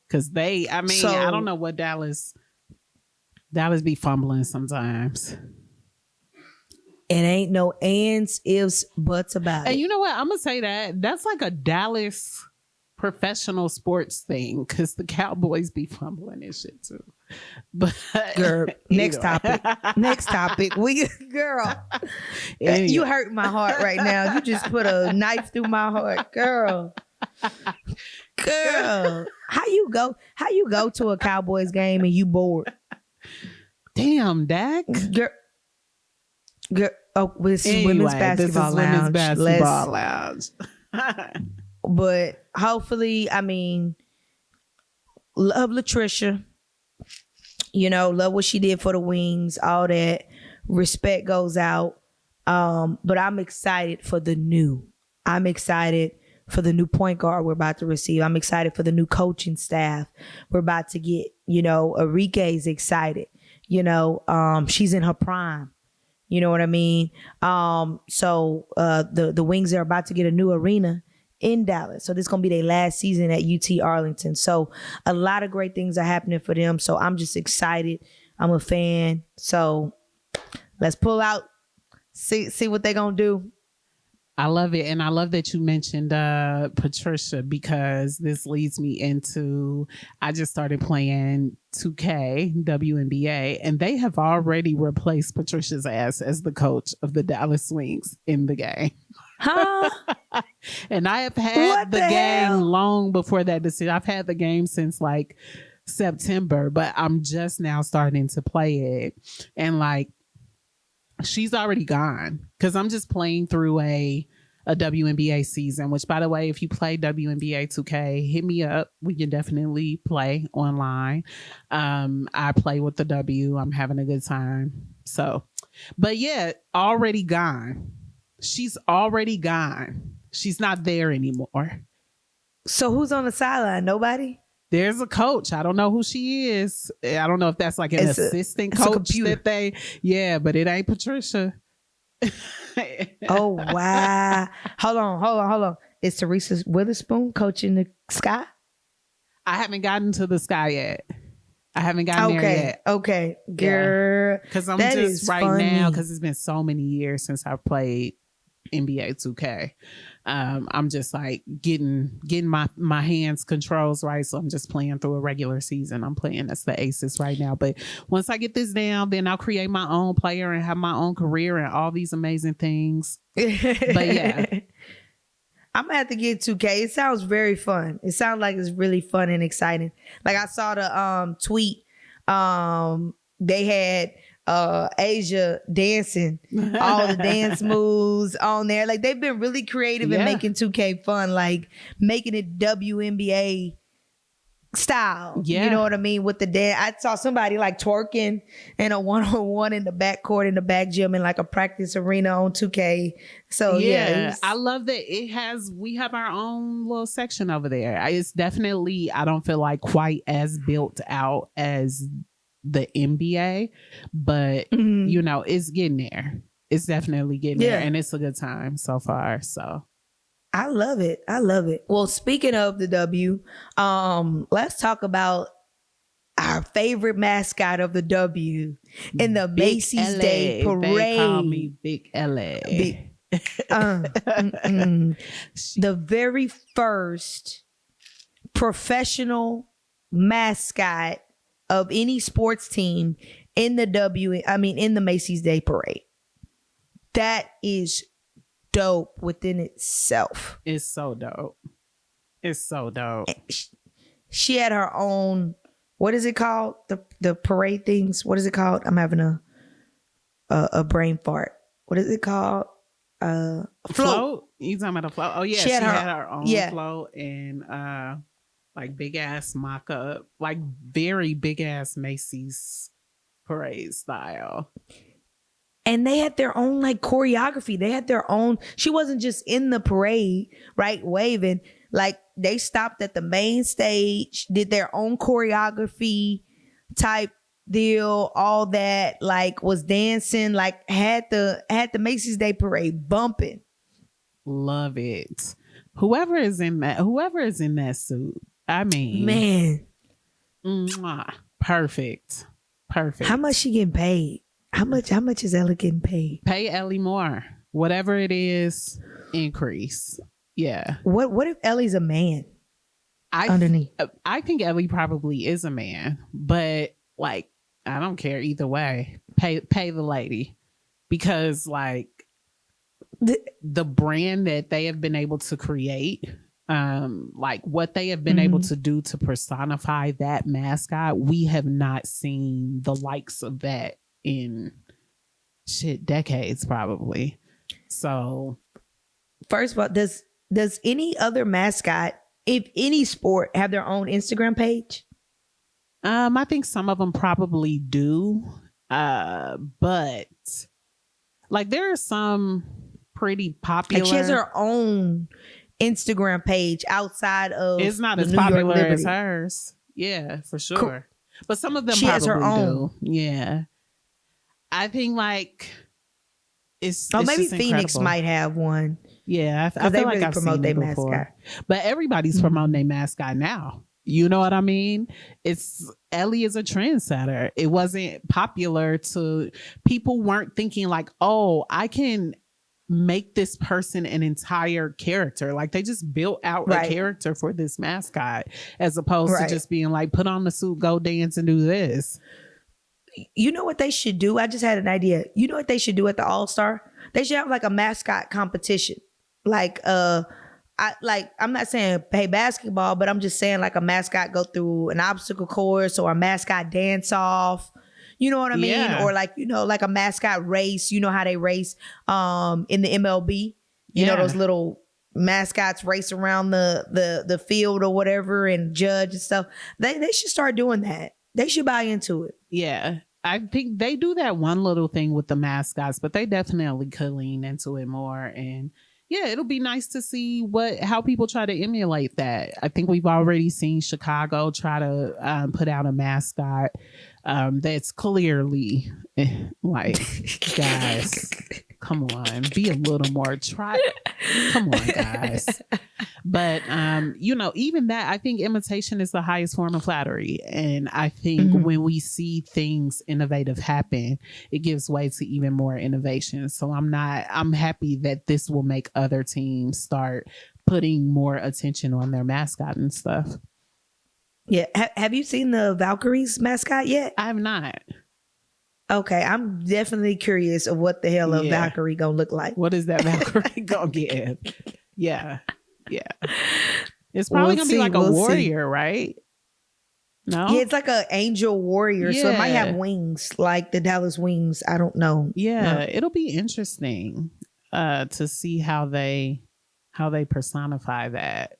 Because I don't know what Dallas be fumbling sometimes. It ain't no ands, ifs, buts about it. And you know what? I'm going to say that's like a Dallas professional sports thing because the Cowboys be fumbling and shit too. But girl, next topic. Girl, anyway. You hurt my heart right now. You just put a knife through my heart. Girl. How you go to a Cowboys game and you bored? Damn, Dak. Girl, this is women's basketball lounge. But hopefully, love Latricia. Love what she did for the Wings. All that respect goes out. But I'm excited for the new. I'm excited for the new point guard we're about to receive. I'm excited for the new coaching staff we're about to get. Enrique's excited. She's in her prime. You know what I mean? So the Wings are about to get a new arena in Dallas. So this is going to be their last season at UT Arlington. So a lot of great things are happening for them. So I'm just excited. I'm a fan. So let's pull out, see what they're going to do. I love it. And I love that you mentioned Patricia, because this leads me into, I just started playing 2K WNBA, and they have already replaced Patricia's ass as the coach of the Dallas Wings in the game. Huh? And I have had the game long before that decision. I've had the game since like September, but I'm just now starting to play it. And like, she's already gone because I'm just playing through a WNBA season, which, by the way, if you play WNBA 2K, hit me up. We can definitely play online. I play with the W. I'm having a good time. So, but yeah, already gone. She's already gone. She's not there anymore. So who's on the sideline? Nobody? There's a coach. I don't know who she is. I don't know if that's like an assistant coach that but it ain't Patricia. Oh, wow. Hold on. Is Teresa Witherspoon coaching the Sky? I haven't gotten to the Sky yet. I haven't gotten there yet. Okay. Girl. Because I'm just right funny. Now, because it's been so many years since I've played NBA 2K. I'm just like getting my hands controls right. So I'm just playing through a regular season. I'm playing as the Aces right now. But once I get this down, then I'll create my own player and have my own career and all these amazing things. But yeah. I'm gonna have to get 2K. It sounds very fun. It sounds like it's really fun and exciting. Like I saw the tweet. They had Asia dancing, all the dance moves on there. Like they've been really creative in making 2K fun, like making it WNBA style. Yeah. You know what I mean? With the dance. I saw somebody like twerking in a one-on-one in the back court in the back gym in like a practice arena on 2K. So yeah, I love that we have our own little section over there. It's definitely, I don't feel like quite as built out as the NBA, but you know, it's getting there. It's definitely getting there, and it's a good time so far. So I love it. I love it. Well, speaking of the W, let's talk about our favorite mascot of the W in the Big Macy's Ellie. Day Parade. They call me Big Ellie. The very first professional mascot of any sports team in the Macy's Day Parade. That is dope within itself. It's so dope. It's so dope. She had her own, what is it called? The parade things. What is it called? I'm having a brain fart. What is it called? Float. You talking about a float? Oh yeah, she had her own float and like big ass mock up, like very big ass Macy's parade style. And they had their own like choreography. They had their own. She wasn't just in the parade, right, waving. Like they stopped at the main stage, did their own choreography type deal, all that. Like was dancing. Like had the Macy's Day Parade bumping. Love it. Whoever is in that suit. I mean, man, perfect. How much she getting paid? How much is Ellie getting paid? Pay Ellie more. Whatever it is, increase. Yeah. What if Ellie's a man? Underneath. I think Ellie probably is a man, but like I don't care either way. Pay the lady, because like the brand that they have been able to create, like what they have been able to do to personify that mascot, we have not seen the likes of that in decades probably. So first of all, does any other mascot, if any sport, have their own Instagram page? I think some of them probably do, but like there are some pretty popular. Like she has her own Instagram page outside of. It's not as popular as hers. Yeah, for sure. But some of them she probably has her own. do. Yeah. I think like it's maybe just Phoenix incredible. might have one. Yeah, I they feel like really I've promote seen their it before. mascot. But everybody's promoting their mascot now. You know what I mean? Ellie is a trendsetter. It wasn't popular people weren't thinking like, oh, I can make this person an entire character. Like they just built out a character for this mascot, as opposed to just being like, put on the suit, go dance and do this. You know what they should do? I just had an idea. You know what they should do at the All-Star? They should have like a mascot competition. Like I'm not saying play basketball, but I'm just saying like a mascot go through an obstacle course or a mascot dance off. You know what I mean? Yeah. Or like, you know, like a mascot race. You know how they race in the MLB? You know, those little mascots race around the field or whatever and judge and stuff. They should start doing that. They should buy into it. Yeah. I think they do that one little thing with the mascots, but they definitely could lean into it more. And yeah, it'll be nice to see how people try to emulate that. I think we've already seen Chicago try to put out a mascot that's clearly like, guys, come on, be a little more come on, guys. But you know, even that, I think imitation is the highest form of flattery. And I think when we see things innovative happen, it gives way to even more innovation. So I'm happy that this will make other teams start putting more attention on their mascot and stuff. Yeah. Have you seen the Valkyries mascot yet? I have not. Okay, I'm definitely curious of what the hell a Valkyrie gonna look like. What is that Valkyrie gonna give? Yeah. It's probably gonna be like a warrior, right? No? Yeah, it's like an angel warrior, so it might have wings, like the Dallas Wings. I don't know. Yeah, it'll be interesting to see how they personify that.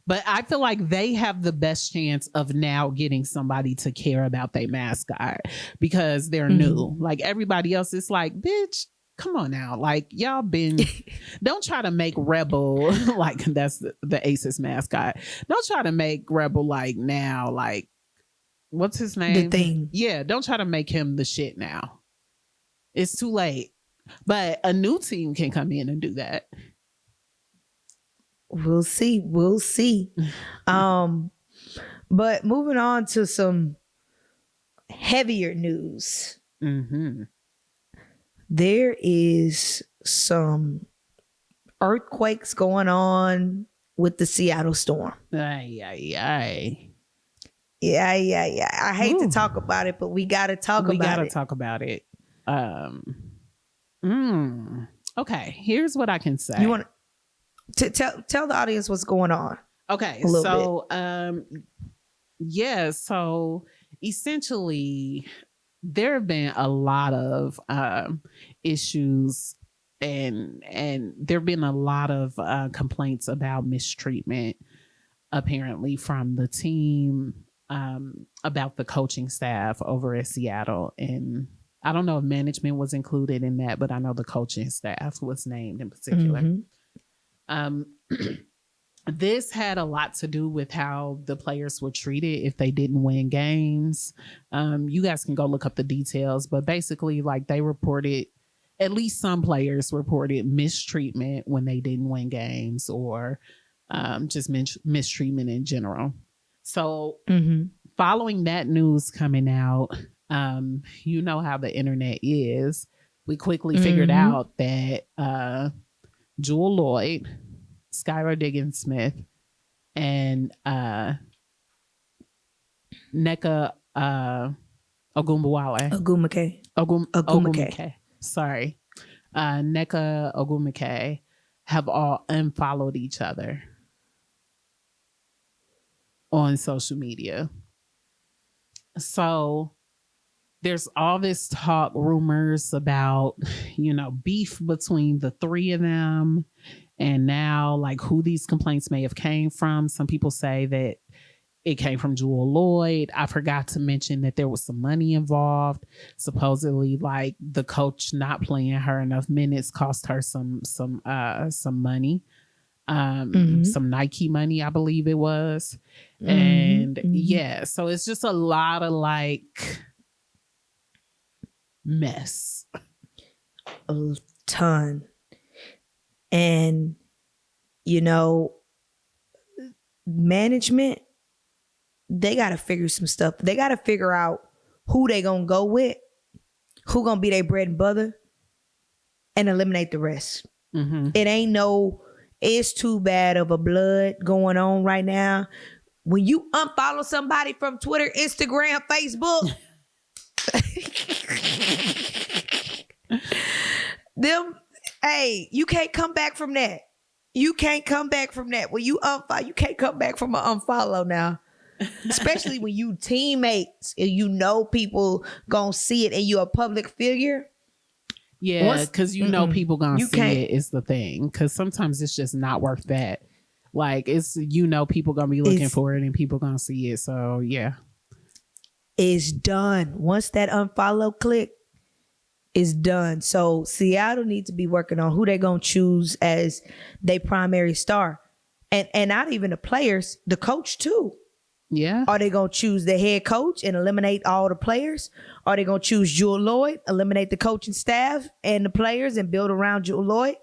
But I feel like they have the best chance of now getting somebody to care about their mascot because they're new. Like everybody else is like, bitch, come on now. Like y'all been, don't try to make Rebel, like that's the Aces mascot. Don't try to make Rebel like now, like what's his name? The Thing. Yeah, don't try to make him the shit now. It's too late. But a new team can come in and do that. We'll see. But moving on to some heavier news. There is some earthquakes going on with the Seattle Storm. Aye. Yeah. I hate to talk about it, but we got to talk about it. We got to talk about it. Okay, here's what I can say. You want to tell the audience what's going on? Okay, so so essentially there have been a lot of issues and there have been a lot of complaints about mistreatment apparently from the team about the coaching staff over at Seattle. And I don't know if management was included in that, but I know the coaching staff was named in particular. This had a lot to do with how the players were treated if they didn't win games. You guys can go look up the details, but basically like they reported, at least some players reported mistreatment when they didn't win games or just mistreatment in general. So following that news coming out, you know how the internet is. We quickly figured out that Jewel Lloyd, Skylar Diggins-Smith, and Nneka Ogwumike. Sorry. Nneka Ogwumike have all unfollowed each other on social media. So there's all this talk, rumors about, beef between the three of them. And now like who these complaints may have came from. Some people say that it came from Jewel Lloyd. I forgot to mention that there was some money involved. Supposedly like the coach not playing her enough minutes cost her some money. Some Nike money, I believe it was. And so it's just a lot of like mess. A ton. And, management, they got to figure some stuff. They got to figure out who they going to go with, who going to be their bread and butter, and eliminate the rest. It's too bad of a blood going on right now. When you unfollow somebody from Twitter, Instagram, Facebook, you can't come back from that. You can't come back from that. When you unfollow, you can't come back from an unfollow now. Especially when you teammates and people gonna see it and you're a public figure. Yeah, because people gonna see it is the thing. Because sometimes it's just not worth that. Like it's people gonna be looking for it and people gonna see it. So yeah, it's done. Once that unfollow click is done. So Seattle needs to be working on who they're gonna choose as their primary star, and not even the players, the coach too. Yeah. Are they going to choose the head coach and eliminate all the players? Are they going to choose Jewel Lloyd, eliminate the coaching staff and the players and build around Jewel Lloyd?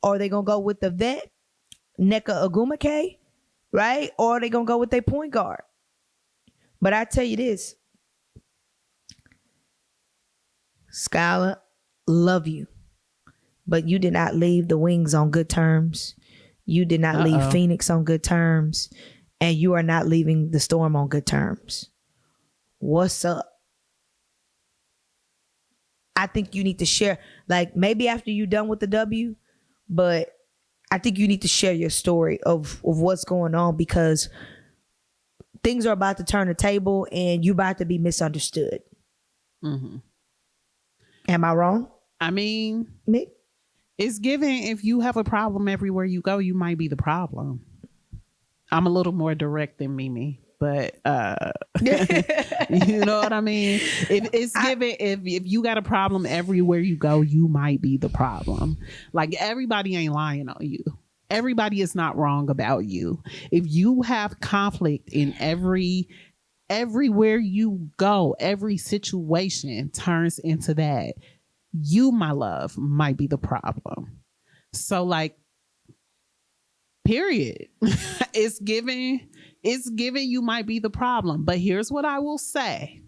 Or are they going to go with the vet, Nneka Ogwumike, right? Or are they going to go with their point guard? But I tell you this, Skylar, love you. But you did not leave the Wings on good terms. You did not leave Phoenix on good terms. And you are not leaving the Storm on good terms. What's up? I think you need to share, like maybe after you're done with the W, but I think you need to share your story of what's going on because things are about to turn the table and you're about to be misunderstood. Am I wrong? I mean, Mick? It's given if you have a problem everywhere you go, you might be the problem. I'm a little more direct than Mimi, but you know what I mean? If it's given, if you got a problem everywhere you go, you might be the problem. Like, everybody ain't lying on you. Everybody is not wrong about you. If you have conflict in everywhere you go, every situation turns into that, you, my love, might be the problem. So, like, period. It's given you might be the problem. But here's what I will say.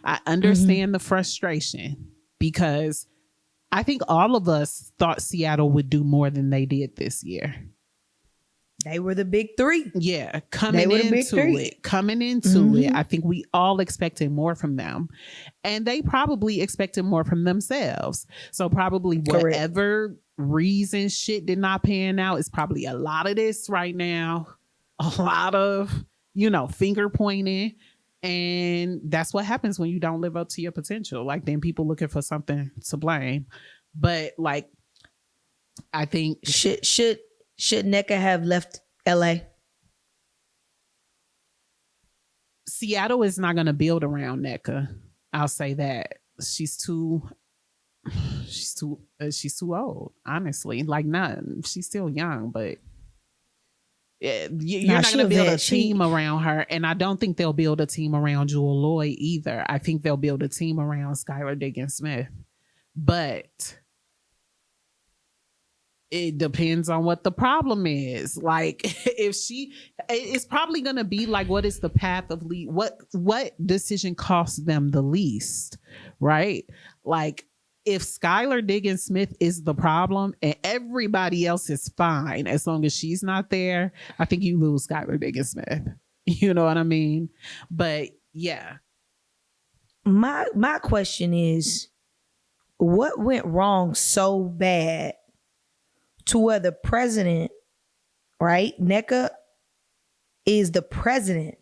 I understand the frustration, because I think all of us thought Seattle would do more than they did this year. They were the big three. Yeah, coming into it, I think we all expected more from them, and they probably expected more from themselves. So probably whatever reason shit did not pan out, is probably a lot of this right now, a lot of, finger pointing. And that's what happens when you don't live up to your potential. Like, then people looking for something to blame. But, like, I think should Nneka have left LA? Seattle is not going to build around Nneka. I'll say that. She's too old, honestly. Like, she's still young, but you're not going to build a team around her. And I don't think they'll build a team around Jewel Lloyd either. I think they'll build a team around Skylar Diggins-Smith. But it depends on what the problem is. Like, if it's probably going to be like, what is the path of what decision costs them the least, right? Like, if Skylar Diggins-Smith is the problem and everybody else is fine, as long as she's not there, I think you lose Skylar Diggins-Smith. You know what I mean? But yeah. My question is, what went wrong so bad to where the president, right? Nneka is the president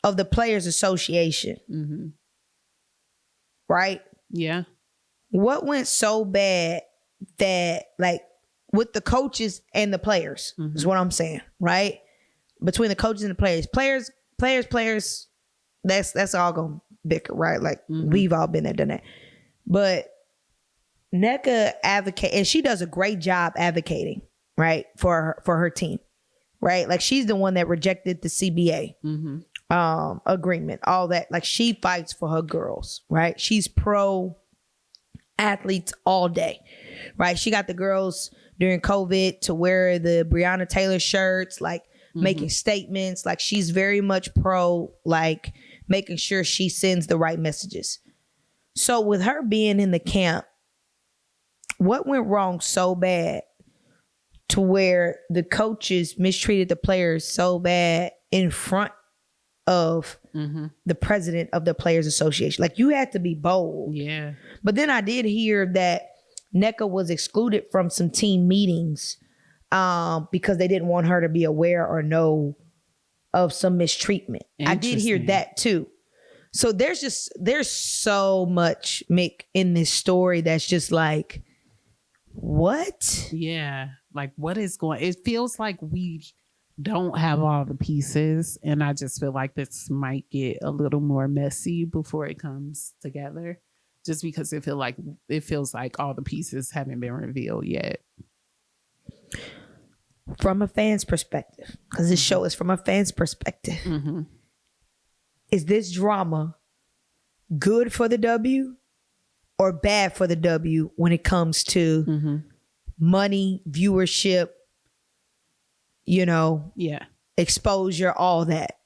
of the Players Association. Right? Yeah. What went so bad that, like, with the coaches and the players, is what I'm saying, right? Between the coaches and the players, that's all gonna bicker, right? Like, we've all been there, done that. But Nneka advocate, and she does a great job advocating, right, for her team, right? Like, she's the one that rejected the CBA agreement, all that. Like, she fights for her girls, right? She's pro athletes all day, right? She got the girls during COVID to wear the Breonna Taylor shirts, like making statements. Like, she's very much pro, like, making sure she sends the right messages. So with her being in the camp, what went wrong so bad to where the coaches mistreated the players so bad in front of the president of the Players Association? Like, you had to be bold. Yeah. But then I did hear that Nneka was excluded from some team meetings because they didn't want her to be aware or know of some mistreatment. I did hear that too. So there's so much, Mick, in this story that's just like, what? Yeah. Like, what is going? It feels like we don't have all the pieces, and I just feel like this might get a little more messy before it comes together, just because it feels like all the pieces haven't been revealed yet. From a fan's perspective, because this show is from a fan's perspective, is this drama good for the W or bad for the W when it comes to money, viewership, exposure, all that?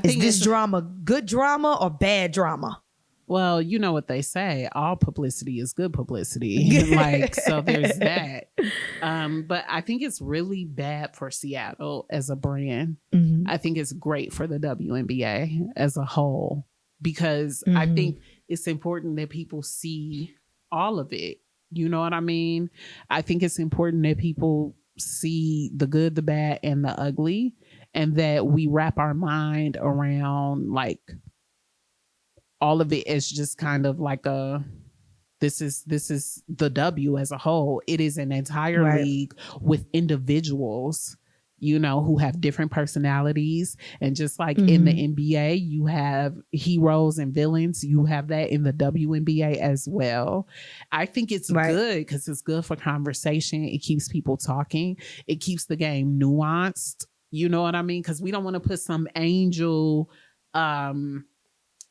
Is this drama good drama or bad drama? Well, you know what they say, all publicity is good publicity. Like, so there's that. But I think it's really bad for Seattle as a brand. I think it's great for the WNBA as a whole, because I think it's important that people see all of it. You know what I mean? I think it's important that people see the good, the bad, and the ugly, and that we wrap our mind around, like, all of it is just kind of like this is the W as a whole. It is an entire league with individuals who have different personalities. And just like in the NBA, you have heroes and villains. You have that in the WNBA as well. I think it's good because it's good for conversation. It keeps people talking. It keeps the game nuanced. You know what I mean? Because we don't want to put some angel,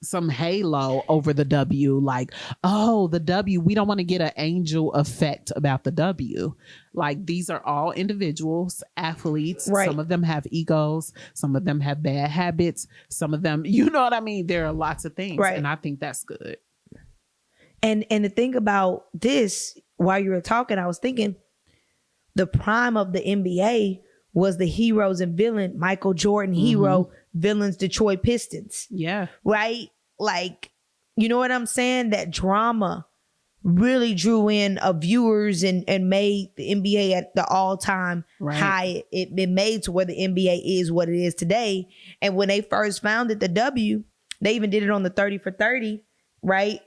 some halo over the W, like, oh, the W. We don't want to get an angel effect about the W. Like, these are all individuals, athletes. Right. Some of them have egos. Some of them have bad habits. Some of them, you know what I mean? There are lots of things. Right. And I think that's good. And the thing about this, while you were talking, I was thinking the prime of the NBA was the heroes and villain, Michael Jordan, hero, villains, Detroit Pistons. Yeah. Right? Like, you know what I'm saying? That drama really drew in viewers and made the NBA at the all-time high. It made to where the NBA is what it is today. And when they first founded the W, they even did it on the 30 for 30, right?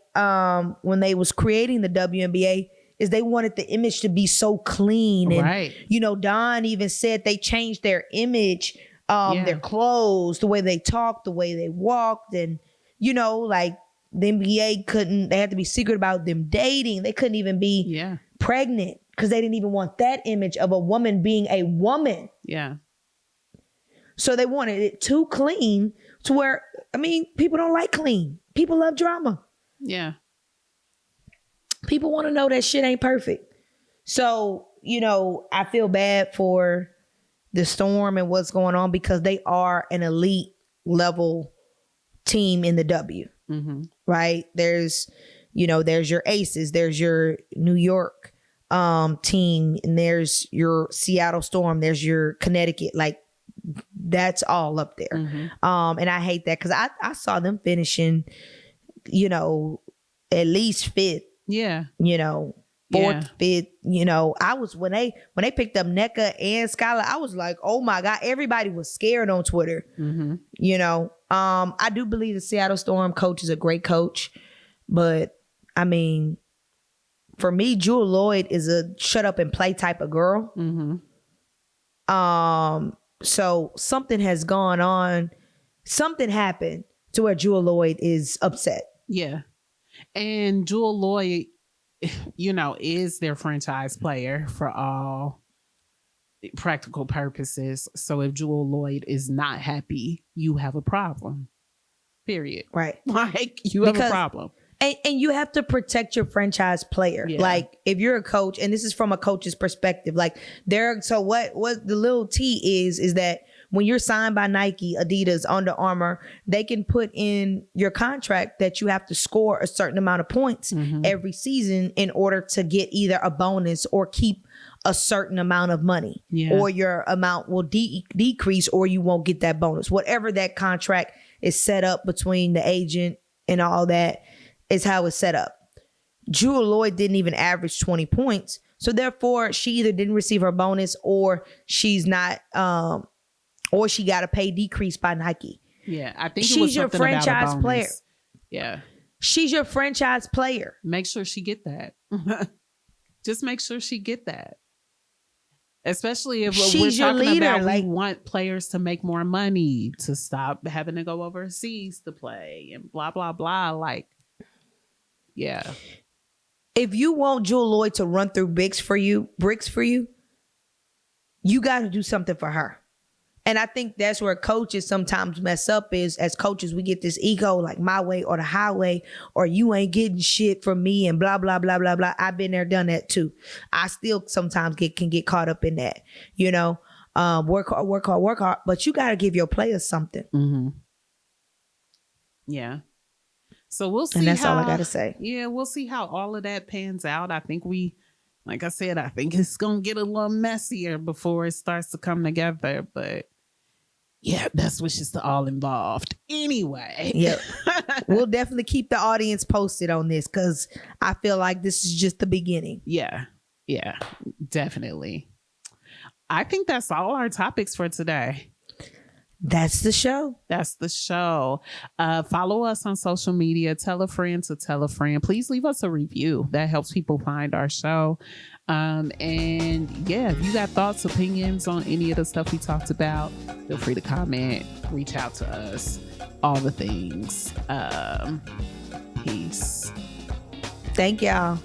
When they was creating the WNBA, is they wanted the image to be so clean. And, Don even said they changed their image, their clothes, the way they talked, the way they walked. And, like the NBA they had to be secret about them dating. They couldn't even be pregnant because they didn't even want that image of a woman being a woman. Yeah. So they wanted it too clean to where, people don't like clean. People love drama. Yeah. People want to know that shit ain't perfect. So, I feel bad for the Storm and what's going on because they are an elite level team in the W, right? There's your Aces, there's your New York team, and there's your Seattle Storm, there's your Connecticut. Like, that's all up there. And I hate that because I saw them finishing, at least fifth. Yeah. Fourth, fifth, I was when they picked up Nneka and Skylar, I was like, oh my God, everybody was scared on Twitter. I do believe the Seattle Storm coach is a great coach, but for me, Jewel Lloyd is a shut up and play type of girl. So something has gone on, something happened to where Jewel Lloyd is upset. Yeah. And Jewel Lloyd, is their franchise player for all practical purposes. So if Jewel Lloyd is not happy, you have a problem. Period. Right. Like, you have a problem. And you have to protect your franchise player. Yeah. Like, if you're a coach, and this is from a coach's perspective, like so what the little T is that when you're signed by Nike, Adidas, Under Armour, they can put in your contract that you have to score a certain amount of points every season in order to get either a bonus or keep a certain amount of money, or your amount will decrease, or you won't get that bonus. Whatever that contract is set up between the agent and all that is how it's set up. Jewel Lloyd didn't even average 20 points. So therefore, she either didn't receive her bonus or she's not, or she got a pay decrease by Nike. Yeah, I think she's your franchise player. Yeah. She's your franchise player. Make sure she get that. Just make sure she get that. Especially if she's we're talking leader, about we want players to make more money, to stop having to go overseas to play and blah, blah, blah. Like, yeah. If you want Jewel Lloyd to run through bricks for you, you got to do something for her. And I think that's where coaches sometimes mess up is, as coaches, we get this ego, like my way or the highway, or you ain't getting shit from me and blah, blah, blah, blah, blah. I've been there, done that too. I still sometimes can get caught up in that, work hard. But you got to give your players something. Yeah. So we'll see. And that's all I got to say. Yeah, we'll see how all of that pans out. I think like I said, I think it's going to get a little messier before it starts to come together. But yeah, best wishes to all involved. Anyway. Yep. We'll definitely keep the audience posted on this because I feel like this is just the beginning. Yeah. Yeah, definitely. I think that's all our topics for today. That's the show. That's the show. Follow us on social media. Tell a friend to tell a friend. Please leave us a review. That helps people find our show. And yeah, if you got thoughts, opinions on any of the stuff we talked about, feel free to comment, reach out to us, all the things. Peace. Thank y'all.